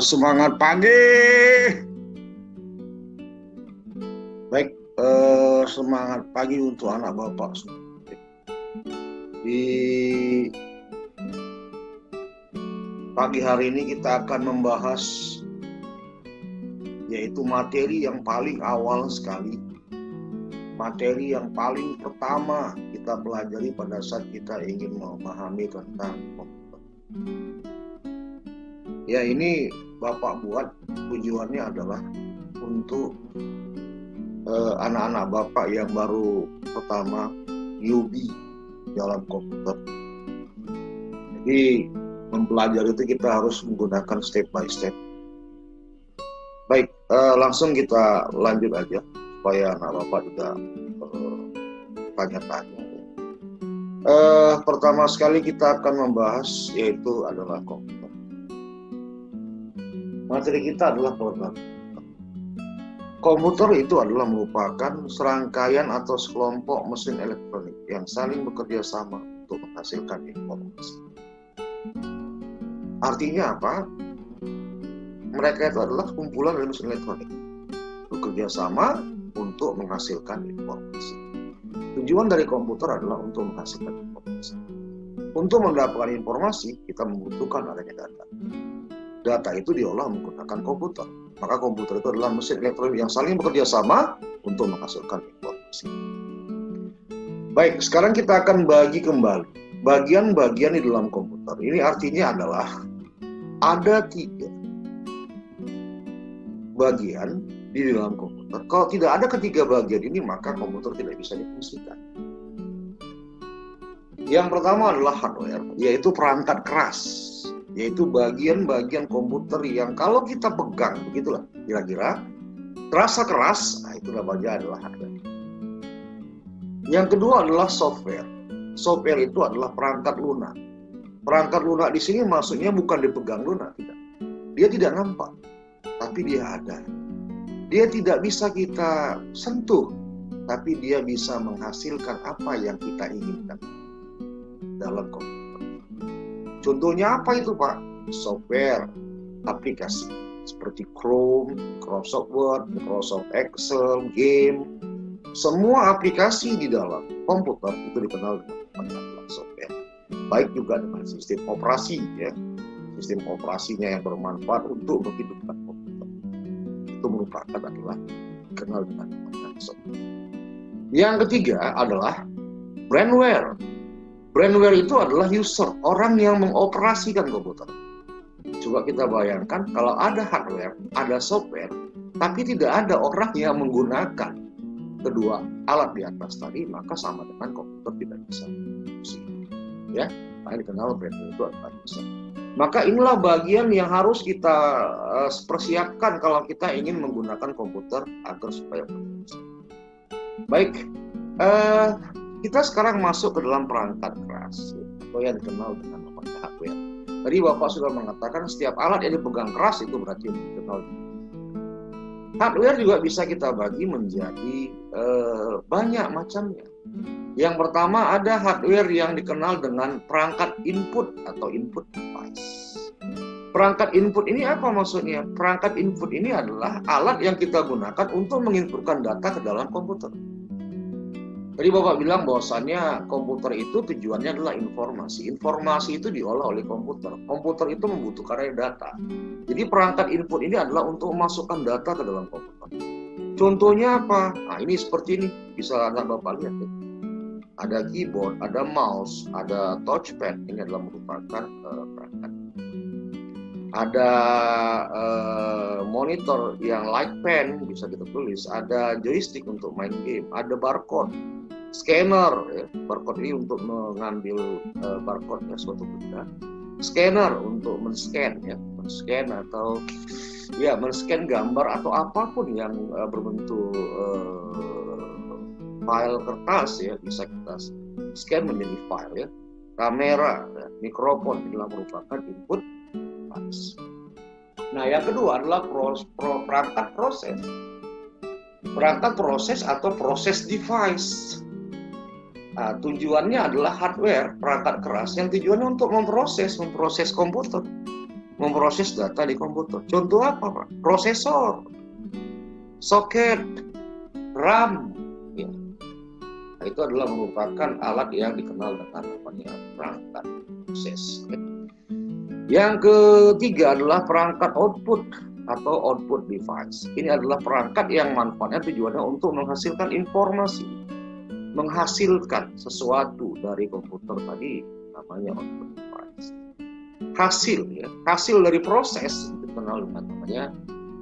Semangat pagi. Baik, semangat pagi untuk anak bapak. Di pagi hari ini kita akan membahas yaitu materi yang paling awal sekali, materi yang paling pertama kita pelajari pada saat kita ingin memahami tentang komputer. Ya, ini Bapak buat tujuannya adalah untuk anak-anak Bapak yang baru pertama newbie dalam komputer. Jadi mempelajari itu kita harus menggunakan step by step. Baik, langsung kita lanjut aja supaya anak Bapak juga tanya-tanya. Pertama sekali kita akan membahas yaitu adalah komputer. Materi kita adalah program. Komputer itu adalah merupakan serangkaian atau sekelompok mesin elektronik yang saling bekerja sama untuk menghasilkan informasi. Artinya apa? Mereka itu adalah kumpulan dari mesin elektronik bekerja sama untuk menghasilkan informasi. Tujuan dari komputer adalah untuk menghasilkan informasi. Untuk mendapatkan informasi, kita membutuhkan adanya data. Data itu diolah menggunakan komputer. Maka komputer itu adalah mesin elektronik yang saling bekerja sama untuk menghasilkan informasi. Baik, sekarang kita akan bagi kembali bagian-bagian di dalam komputer. Ini artinya adalah ada 3 bagian di dalam komputer. Kalau tidak ada ketiga bagian ini, maka komputer tidak bisa difungsikan. Yang pertama adalah hardware, yaitu perangkat keras. Yaitu bagian-bagian komputer yang kalau kita pegang, begitulah kira-kira, terasa keras, nah itulah bagian adalah hardware. Yang kedua adalah software. Software itu adalah perangkat lunak. Perangkat lunak di sini maksudnya bukan dipegang lunak, tidak. Dia tidak nampak, tapi dia ada. Dia tidak bisa kita sentuh, tapi dia bisa menghasilkan apa yang kita inginkan dalam komputer. Contohnya apa itu, Pak? Software, aplikasi seperti Chrome, Microsoft Word, Microsoft Excel, game. Semua aplikasi di dalam komputer itu dikenal dengan software. Baik juga dengan sistem operasi, ya. Sistem operasinya yang bermanfaat untuk menghidupkan komputer. Itu merupakan adalah dikenal dengan software. Yang ketiga adalah brandware. Brandware itu adalah user, orang yang mengoperasikan komputer. Coba kita bayangkan kalau ada hardware, ada software, tapi tidak ada orang yang menggunakan kedua alat di atas tadi, maka sama dengan komputer tidak bisa berfungsi. Ya, nah, dikenal brandware itu adalah user. Maka inilah bagian yang harus kita persiapkan kalau kita ingin menggunakan komputer agar supaya berfungsi. Baik, kita sekarang masuk ke dalam perangkat keras atau yang dikenal dengan namanya hardware. Tadi Bapak sudah mengatakan setiap alat yang dipegang keras itu berarti dikenal. Hardware juga bisa kita bagi menjadi banyak macamnya. Yang pertama ada hardware yang dikenal dengan perangkat input atau input device. Perangkat input ini apa maksudnya? Perangkat input ini adalah alat yang kita gunakan untuk menginputkan data ke dalam komputer. Tadi Bapak bilang bahwasannya komputer itu tujuannya adalah informasi. Informasi itu diolah oleh komputer. Komputer itu membutuhkan data. Jadi perangkat input ini adalah untuk memasukkan data ke dalam komputer. Contohnya apa? Nah, ini seperti ini. Bisa anak Bapak lihat ya. Ada keyboard, ada mouse, ada touchpad. Ini adalah merupakan perangkat. Ada monitor yang like pen, bisa kita tulis. Ada joystick untuk main game. Ada barcode. Scanner, ya. Barcode ini untuk mengambil barcode-nya suatu benda. Scanner untuk men-scan, ya. Men-scan atau ya men-scan gambar atau apapun yang berbentuk file kertas, ya, bisa kita scan menjadi file, ya. Kamera, ya. Mikrofon inilah merupakan input device. Nah, yang kedua adalah perangkat proses. Perangkat proses atau proses device. Nah, tujuannya adalah hardware, perangkat keras yang tujuannya untuk memproses komputer. memproses data di komputer. Contoh apa, Pak? Prosesor, soket, RAM. Ya. Nah, itu adalah merupakan alat yang dikenal dengan namanya perangkat proses. Yang ketiga adalah perangkat output atau output device. Ini adalah perangkat yang manfaatnya tujuannya untuk menghasilkan informasi, menghasilkan sesuatu dari komputer tadi, namanya output device. Hasil, ya, hasil dari proses itu dikenal dengan namanya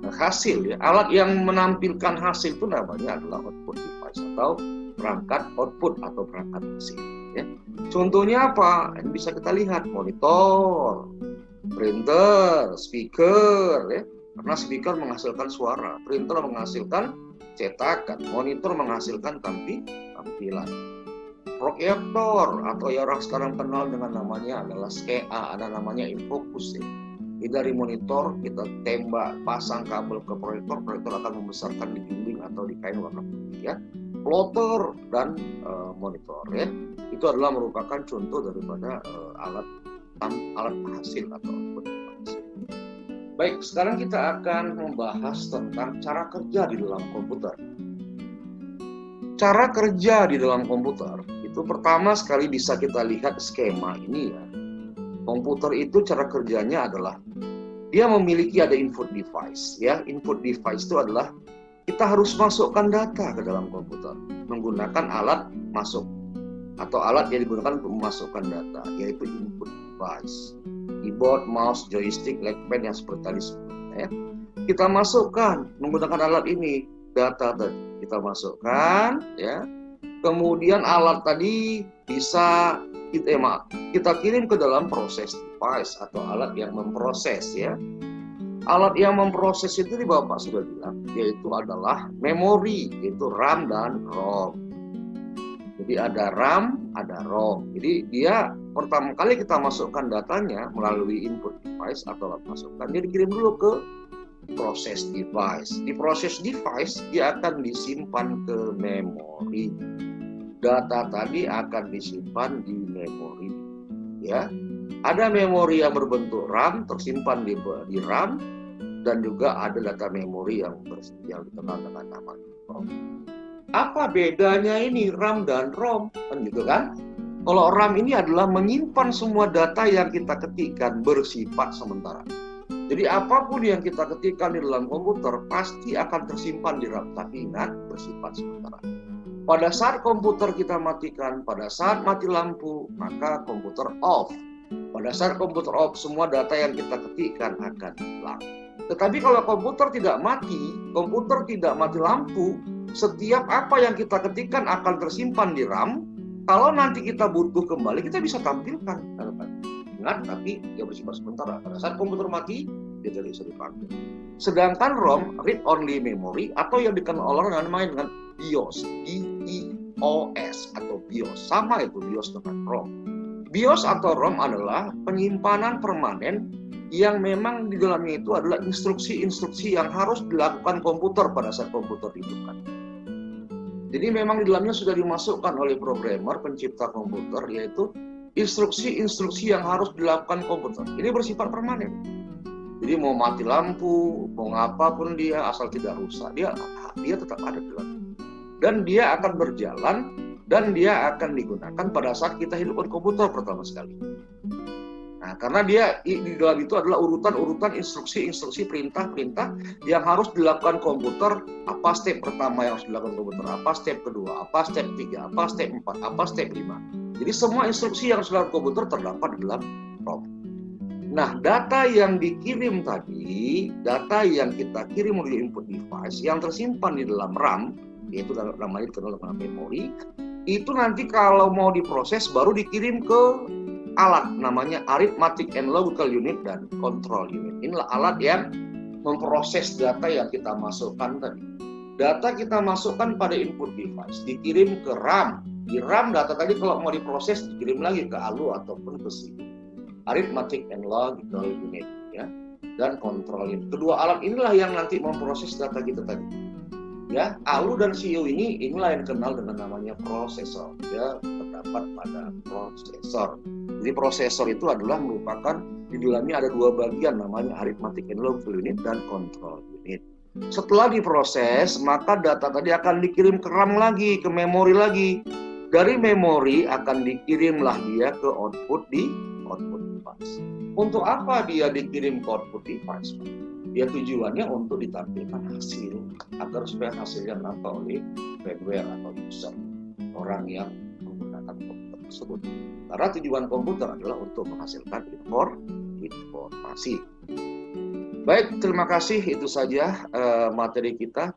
hasil, ya. Alat yang menampilkan hasil itu namanya adalah output device atau perangkat output atau perangkat hasil, ya. Contohnya apa? Ini bisa kita lihat monitor, printer, speaker, ya. Karena speaker menghasilkan suara, printer menghasilkan cetakan, monitor menghasilkan tampilan. Proyektor atau yang orang sekarang kenal dengan namanya adalah SKA, ada namanya infocus, ya. Jadi dari monitor kita tembak, pasang kabel ke proyektor, proyektor akan membesarkan di dinding atau di kain warna putih, ya. Plotter dan monitor, ya. Itu adalah merupakan contoh daripada alat hasil atau output device. Baik, sekarang kita akan membahas tentang cara kerja di dalam komputer. Cara kerja di dalam komputer itu pertama sekali bisa kita lihat skema ini, ya. Komputer itu cara kerjanya adalah dia memiliki ada input device, ya. Input device itu adalah kita harus masukkan data ke dalam komputer menggunakan alat masuk atau alat yang digunakan untuk memasukkan data, yaitu input device. Keyboard, mouse, joystick, trackpad yang seperti tadi sebutnya, ya. Kita masukkan menggunakan alat ini data tadi. Kita masukkan, ya. Kemudian alat tadi bisa kita kirim ke dalam proses device atau alat yang memproses, ya. Alat yang memproses itu di Bapak sudah bilang, yaitu adalah memori, yaitu RAM dan ROM. Jadi ada RAM, ada ROM. Jadi dia pertama kali kita masukkan datanya melalui input device atau alat masukkan, dia dikirim dulu ke proses device. Di proses device dia akan disimpan ke memori. Data tadi akan disimpan di memori, ya. Ada memori yang berbentuk RAM tersimpan di RAM, dan juga ada data memori yang dikenal dengan nama ROM. Apa bedanya ini RAM dan ROM? Kan gitu kan? Kalau RAM ini adalah menyimpan semua data yang kita ketikkan bersifat sementara. Jadi apapun yang kita ketikkan di dalam komputer pasti akan tersimpan di RAM, tapi ingat bersifat sementara. Pada saat komputer kita matikan, pada saat mati lampu, maka komputer off. Pada saat komputer off, semua data yang kita ketikkan akan hilang. Tetapi kalau komputer tidak mati lampu, setiap apa yang kita ketikkan akan tersimpan di RAM. Kalau nanti kita butuh kembali, kita bisa tampilkan. Ingat, tapi dia bersifat sementara. Pada saat komputer mati, dia tidak bisa dipakai. Sedangkan ROM, read only memory, atau yang dikenal orang dengan BIOS, BIOS atau BIOS. Sama itu BIOS dengan ROM. BIOS atau ROM adalah penyimpanan permanen yang memang di dalamnya itu adalah instruksi-instruksi yang harus dilakukan komputer pada saat komputer dihidupkan. Jadi memang di dalamnya sudah dimasukkan oleh programmer, pencipta komputer, yaitu instruksi-instruksi yang harus dilakukan komputer. Ini bersifat permanen. Jadi mau mati lampu, mau apapun dia, asal tidak rusak, dia tetap ada di dalam. Dan dia akan berjalan, dan dia akan digunakan pada saat kita hidupkan komputer pertama sekali. Nah, karena dia di dalam itu adalah urutan-urutan instruksi-instruksi, perintah-perintah yang harus dilakukan komputer. Apa step pertama yang harus dilakukan komputer, apa step kedua, apa step 3, apa step 4, apa step 5. Jadi semua instruksi yang harus dilakukan komputer terdapat di dalam ROM. Nah, data yang dikirim tadi, data yang kita kirim melalui input device yang tersimpan di dalam RAM, yaitu namanya dikenal dengan memori, itu nanti kalau mau diproses baru dikirim ke alat namanya arithmetic and logical unit dan control unit. Inilah alat yang memproses data yang kita masukkan tadi. Data kita masukkan pada input device, dikirim ke RAM. Di RAM data tadi kalau mau diproses dikirim lagi ke ALU ataupun ke CPU. Arithmetic and logical unit, ya, dan control unit. Kedua alat inilah yang nanti memproses data kita tadi. Ya, ALU dan CPU inilah yang dikenal dengan namanya prosesor. Ya, terdapat pada prosesor. Jadi prosesor itu adalah merupakan Di dalamnya ada dua bagian, namanya arithmetic and logical unit dan control unit. Setelah diproses, maka data tadi akan dikirim ke RAM lagi, ke memori lagi. Dari memori akan dikirimlah dia ke output device. Untuk apa dia dikirim ke output device? Ya tujuannya untuk ditampilkan hasil, agar supaya hasilnya nampak oleh firmware atau user, orang yang menggunakan komputer tersebut. Karena tujuan komputer adalah untuk menghasilkan informasi. Baik, terima kasih. Itu saja materi kita.